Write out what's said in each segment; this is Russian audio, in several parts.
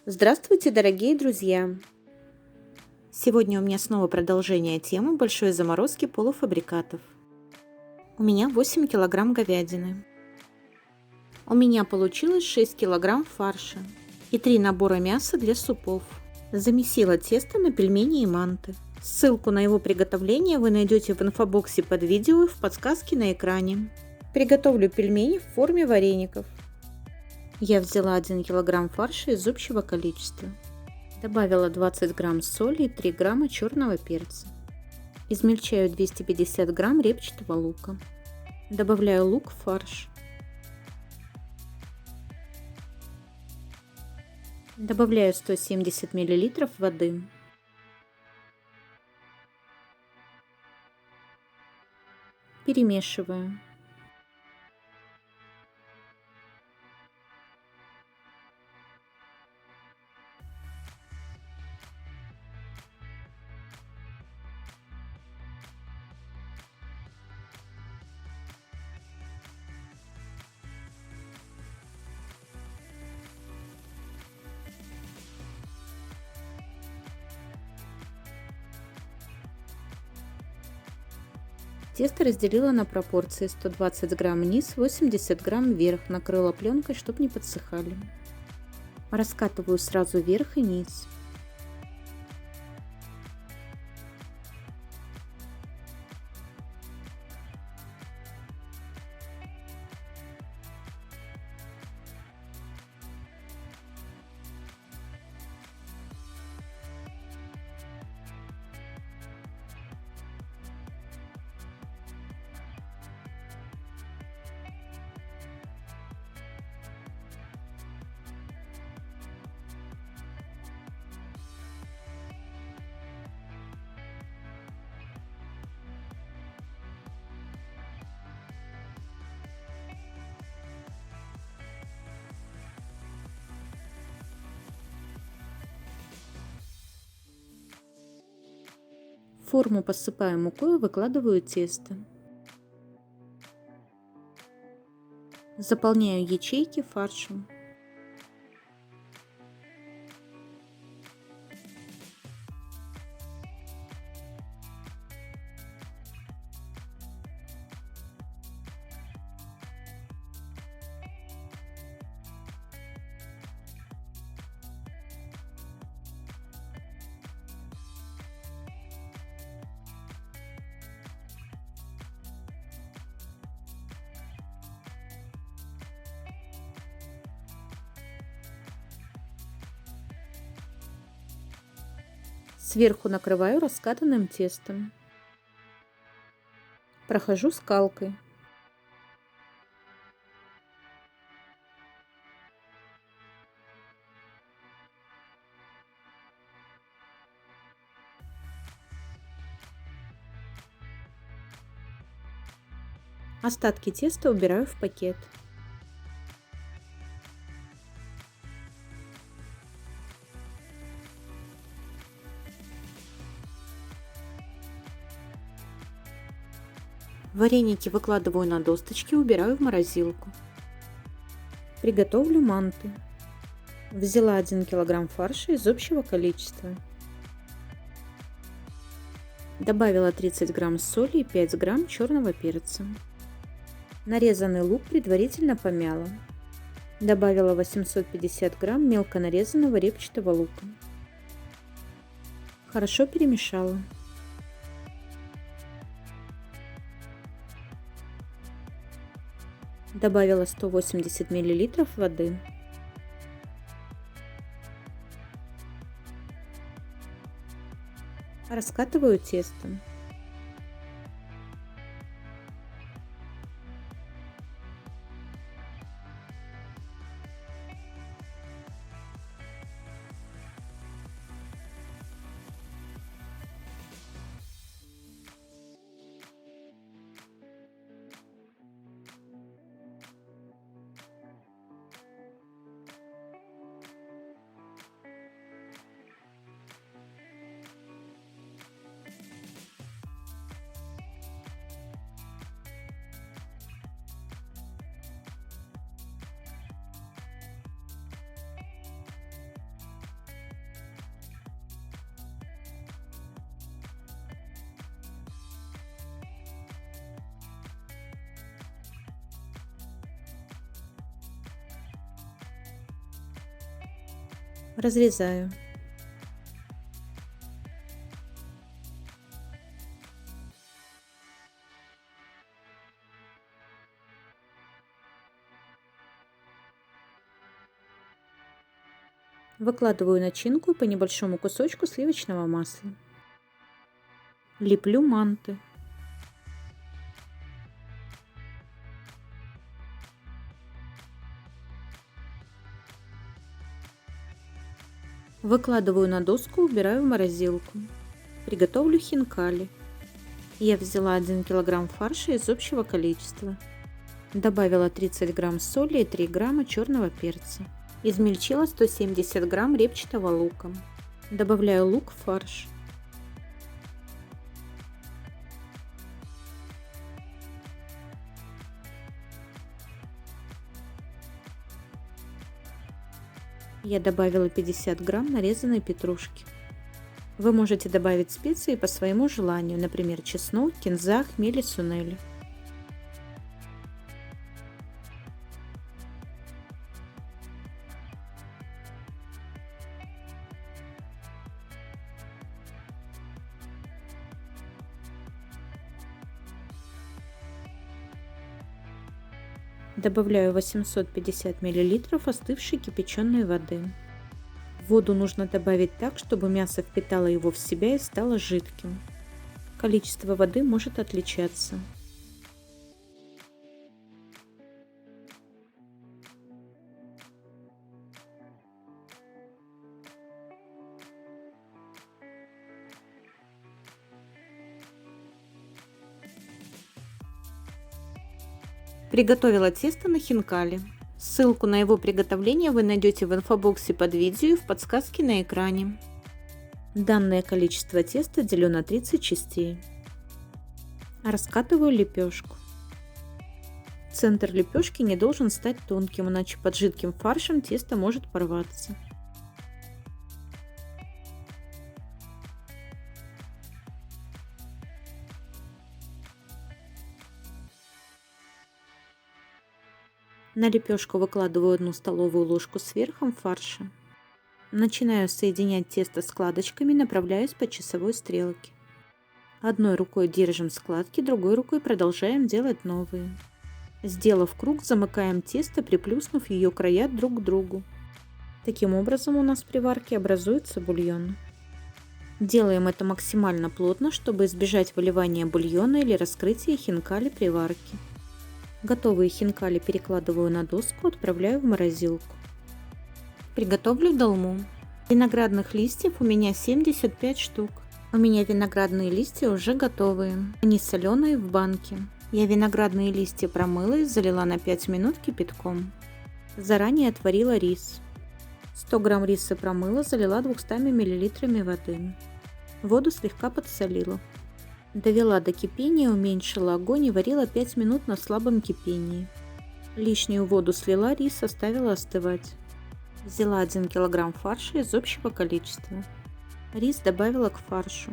Здравствуйте, дорогие друзья! Сегодня у меня снова продолжение темы большой заморозки полуфабрикатов. У меня 8 килограмм говядины. У меня получилось 6 килограмм фарша и 3 набора мяса для супов. Замесила тесто на пельмени и манты. Ссылку на его приготовление вы найдете в инфобоксе под видео и в подсказке на экране. Приготовлю пельмени в форме вареников. Я взяла 1 килограмм фарша из общего количества. Добавила 20 грамм соли и 3 грамма черного перца. Измельчаю 250 грамм репчатого лука. Добавляю лук в фарш. Добавляю 170 миллилитров воды. Перемешиваю. Тесто разделила на пропорции: 120 грамм вниз, 80 грамм вверх. Накрыла пленкой, чтобы не подсыхали. Раскатываю сразу вверх и низ. Форму посыпаю мукой и выкладываю тесто. Заполняю ячейки фаршем. Сверху накрываю раскатанным тестом. Прохожу скалкой. Остатки теста убираю в пакет. Вареники выкладываю на досточки, убираю в морозилку. Приготовлю манты. Взяла 1 килограмм фарша из общего количества. Добавила 30 грамм соли и 5 грамм черного перца. Нарезанный лук предварительно помяла. Добавила 850 грамм мелко нарезанного репчатого лука. Хорошо перемешала. Добавила 180 миллилитров воды. Раскатываю тесто. Разрезаю. Выкладываю начинку по небольшому кусочку сливочного масла. Леплю манты. Выкладываю на доску, убираю в морозилку. Приготовлю хинкали. Я взяла 1 кг фарша из общего количества. Добавила 30 грамм соли и 3 грамма черного перца. Измельчила 170 грамм репчатого лука. Добавляю лук в фарш. Я добавила 50 грамм нарезанной петрушки. Вы можете добавить специи по своему желанию, например, чеснок, кинза, хмель и сунели. Добавляю 850 мл остывшей кипяченой воды. Воду нужно добавить так, чтобы мясо впитало его в себя и стало жидким. Количество воды может отличаться. Приготовила тесто на хинкали. Ссылку на его приготовление вы найдете в инфобоксе под видео и в подсказке на экране. Данное количество теста делю на 30 частей. Раскатываю лепешку. Центр лепешки не должен стать тонким, иначе под жидким фаршем тесто может порваться. На лепешку выкладываю 1 столовую ложку с верхом фарша. Начинаю соединять тесто складочками, направляюсь по часовой стрелке. Одной рукой держим складки, другой рукой продолжаем делать новые. Сделав круг, замыкаем тесто, приплюснув ее края друг к другу. Таким образом у нас при варке образуется бульон. Делаем это максимально плотно, чтобы избежать выливания бульона или раскрытия хинкали при варке. Готовые хинкали перекладываю на доску, отправляю в морозилку. Приготовлю долму. Виноградных листьев у меня 75 штук. У меня виноградные листья уже готовые. Они соленые в банке. Я виноградные листья промыла и залила на 5 минут кипятком. Заранее отварила рис. 100 грамм риса промыла, залила 200 мл воды. Воду слегка подсолила. Довела до кипения, уменьшила огонь и варила 5 минут на слабом кипении. Лишнюю воду слила, рис оставила остывать. Взяла 1 кг фарша из общего количества. Рис добавила к фаршу.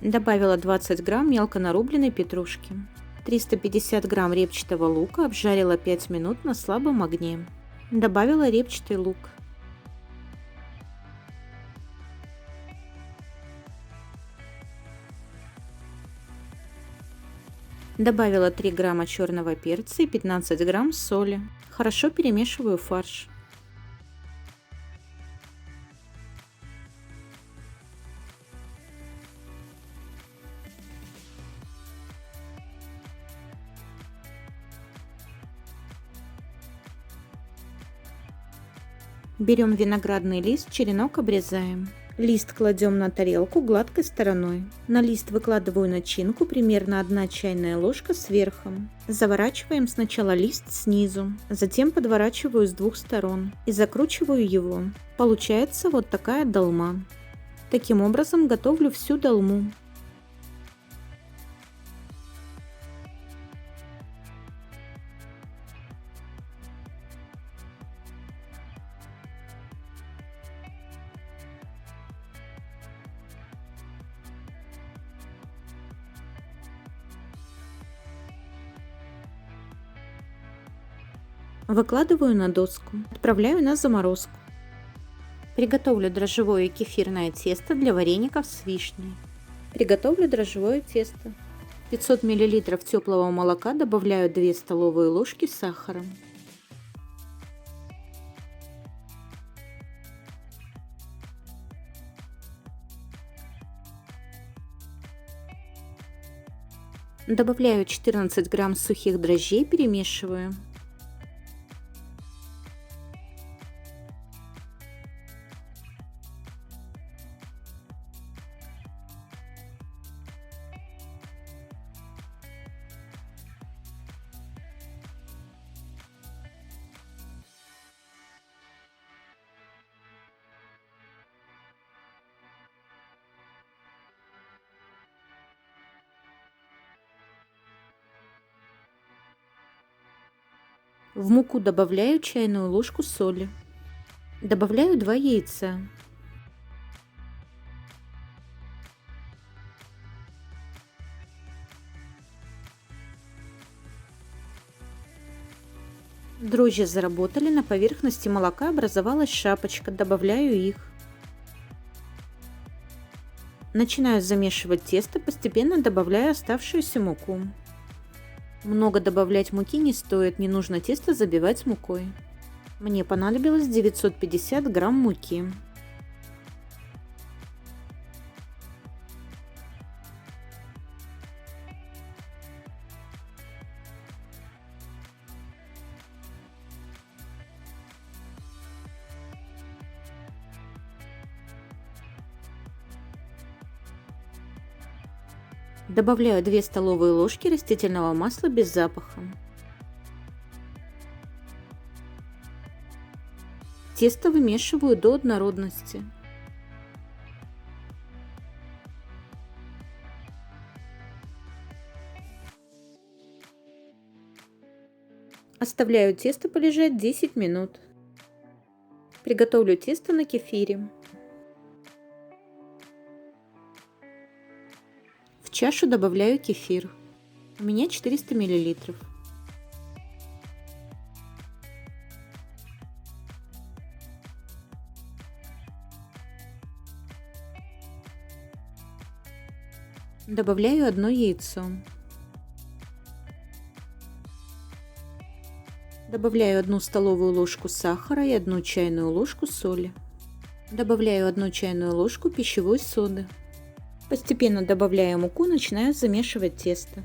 Добавила 20 грамм мелко нарубленной петрушки. 350 грамм репчатого лука обжарила 5 минут на слабом огне. Добавила репчатый лук. Добавила 3 грамма черного перца и 15 грамм соли. Хорошо перемешиваю фарш. Берем виноградный лист, черенок обрезаем. Лист кладем на тарелку гладкой стороной. На лист выкладываю начинку, примерно 1 чайная ложка с верхом. Заворачиваем сначала лист снизу, затем подворачиваю с 2 сторон и закручиваю его. Получается вот такая долма. Таким образом готовлю всю долму. Выкладываю на доску, отправляю на заморозку. Приготовлю дрожжевое и кефирное тесто для вареников с вишней. Приготовлю дрожжевое тесто. В 500 мл теплого молока добавляю 2 столовые ложки сахара. Добавляю 14 грамм сухих дрожжей, перемешиваю. В муку добавляю чайную ложку соли. Добавляю 2 яйца. Дрожжи заработали, на поверхности молока образовалась шапочка, добавляю их. Начинаю замешивать тесто, постепенно добавляя оставшуюся муку. Много добавлять муки не стоит, не нужно тесто забивать мукой. Мне понадобилось 950 грамм муки. Добавляю 2 столовые ложки растительного масла без запаха. Тесто вымешиваю до однородности. Оставляю тесто полежать 10 минут. Приготовлю тесто на кефире. В чашу добавляю кефир. У меня 400 мл. Добавляю 1 яйцо. Добавляю 1 столовую ложку сахара и 1 чайную ложку соли. Добавляю 1 чайную ложку пищевой соды. Постепенно добавляя муку, начинаю замешивать тесто.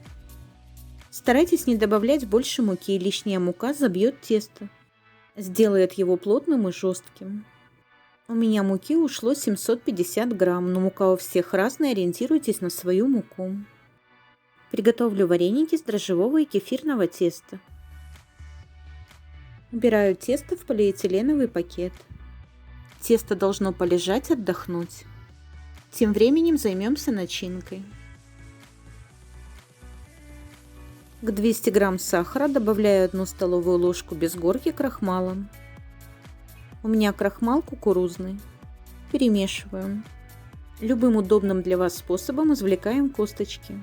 Старайтесь не добавлять больше муки, лишняя мука забьет тесто, сделает его плотным и жестким. У меня муки ушло 750 грамм, но мука у всех разная, ориентируйтесь на свою муку. Приготовлю вареники с дрожжевого и кефирного теста. Убираю тесто в полиэтиленовый пакет. Тесто должно полежать, отдохнуть. Тем временем займемся начинкой. К 200 грамм сахара добавляю 1 столовую ложку без горки крахмала. У меня крахмал кукурузный. Перемешиваем. Любым удобным для вас способом извлекаем косточки.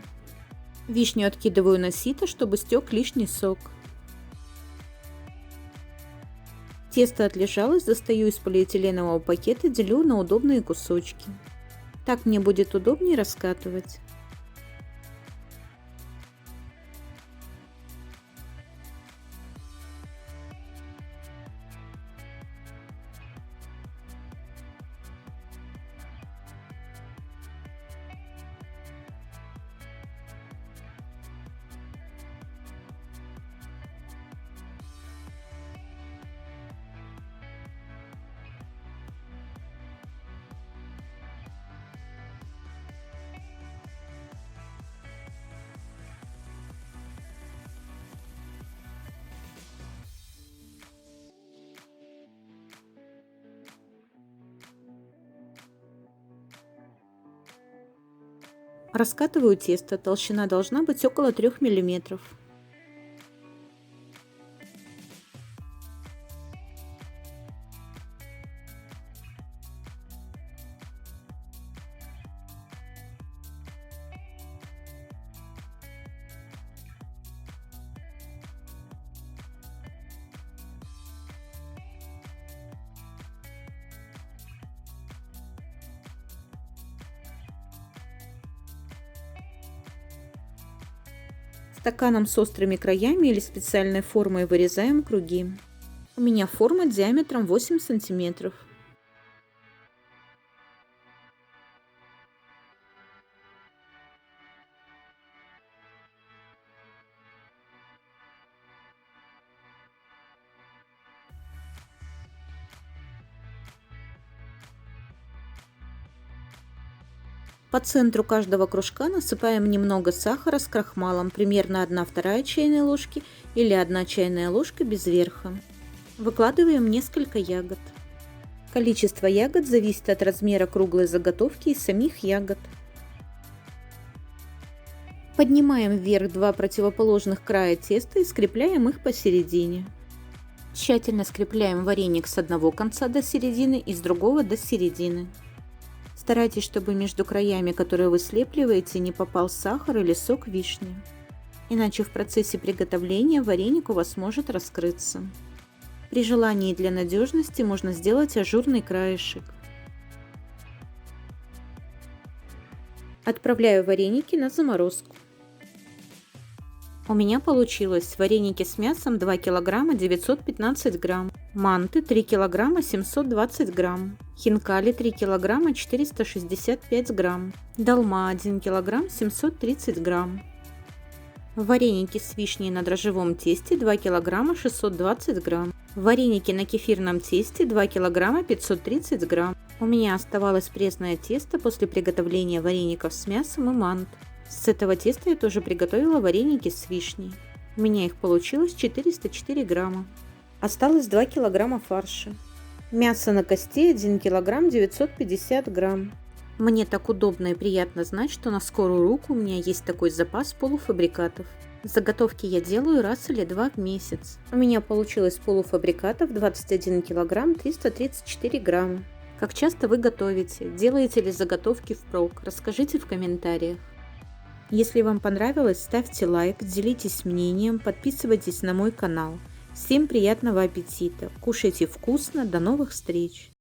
Вишню откидываю на сито, чтобы стек лишний сок. Тесто отлежалось, достаю из полиэтиленового пакета, делю на удобные кусочки. Так мне будет удобнее раскатывать. Раскатываю тесто, толщина должна быть около 3 мм. Стаканом с острыми краями или специальной формой вырезаем круги. У меня форма диаметром 8 сантиметров. По центру каждого кружка насыпаем немного сахара с крахмалом, примерно 1/2 чайной ложки или 1 чайная ложка без верха. Выкладываем несколько ягод. Количество ягод зависит от размера круглой заготовки и самих ягод. Поднимаем вверх 2 противоположных края теста и скрепляем их посередине. Тщательно скрепляем вареник с одного конца до середины и с другого до середины. Старайтесь, чтобы между краями, которые вы слепливаете, не попал сахар или сок вишни. Иначе в процессе приготовления вареник у вас может раскрыться. При желании для надежности можно сделать ажурный краешек. Отправляю вареники на заморозку. У меня получилось вареники с мясом 2 кг 915 грамм, манты 3 кг 720 грамм, хинкали 3 кг 465 грамм, долма 1 кг 730 грамм. Вареники с вишней на дрожжевом тесте 2 кг 620 грамм. Вареники на кефирном тесте 2 кг 530 грамм. У меня оставалось пресное тесто после приготовления вареников с мясом и мант. С этого теста я тоже приготовила вареники с вишней. У меня их получилось 404 грамма. Осталось 2 кг фарша. Мясо на кости 1 кг 950 грамм. Мне так удобно и приятно знать, что на скорую руку у меня есть такой запас полуфабрикатов. Заготовки я делаю раз или два в месяц. У меня получилось полуфабрикатов 21 кг 334 грамма. Как часто вы готовите? Делаете ли заготовки впрок? Расскажите в комментариях. Если вам понравилось, ставьте лайк, делитесь мнением, подписывайтесь на мой канал. Всем приятного аппетита! Кушайте вкусно, до новых встреч!